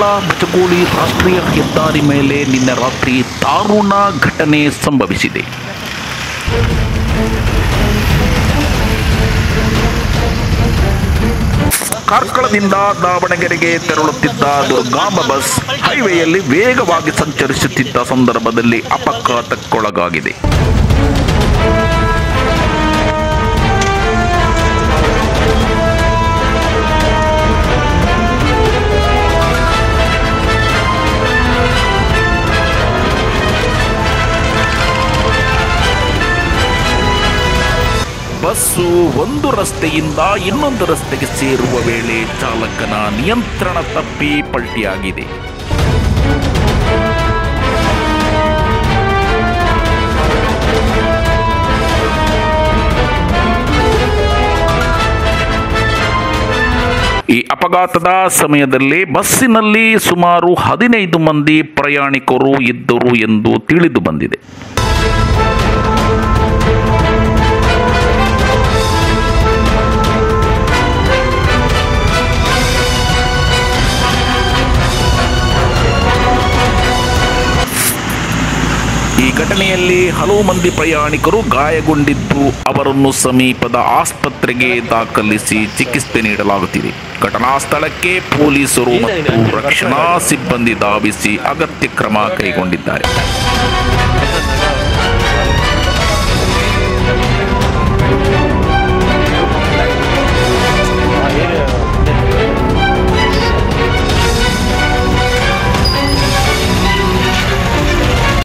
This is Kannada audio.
ಕಾರ್ಕಳ ಬಚಗೋಳಿ ರಾಷ್ಟ್ರೀಯ ಹೆದ್ದಾರಿ ಮೇಲೆ ನಿನ್ನೆ ರಾತ್ರಿ ದಾರುಣ ಘಟನೆ ಸಂಭವಿಸಿದೆ. ಕಾರ್ಕಳದಿಂದ ದಾವಣಗೆರೆಗೆ ತೆರಳುತ್ತಿದ್ದ ದುರ್ಗಾಂಬ ಬಸ್ ಹೈವೇಯಲ್ಲಿ ವೇಗವಾಗಿ ಸಂಚರಿಸುತ್ತಿದ್ದ ಸಂದರ್ಭದಲ್ಲಿ ಅಪಘಾತಕ್ಕೊಳಗಾಗಿದೆ. ಬಸ್ಸು ಒಂದು ರಸ್ತೆಯಿಂದ ಇನ್ನೊಂದು ರಸ್ತೆಗೆ ಸೇರುವ ವೇಳೆ ಚಾಲಕನ ನಿಯಂತ್ರಣ ತಪ್ಪಿ ಪಲ್ಟಿಯಾಗಿದೆ. ಈ ಅಪಘಾತದ ಸಮಯದಲ್ಲಿ ಬಸ್ಸಿನಲ್ಲಿ ಸುಮಾರು 15 ಮಂದಿ ಪ್ರಯಾಣಿಕರು ಇದ್ದರು ಎಂದು ತಿಳಿದು ಬಂದಿದೆ. ಈ ಘಟನೆಯಲ್ಲಿ ಹಲವು ಮಂದಿ ಪ್ರಯಾಣಿಕರು ಗಾಯಗೊಂಡಿದ್ದು ಅವರನ್ನು ಸಮೀಪದ ಆಸ್ಪತ್ರೆಗೆ ದಾಖಲಿಸಿ ಚಿಕಿತ್ಸೆ ನೀಡಲಾಗುತ್ತಿದೆ. ಘಟನಾ ಸ್ಥಳಕ್ಕೆ ಪೊಲೀಸರು ಮತ್ತು ರಕ್ಷಣಾ ಸಿಬ್ಬಂದಿ ಧಾವಿಸಿ ಅಗತ್ಯ ಕ್ರಮ ಕೈಗೊಂಡಿದ್ದಾರೆ.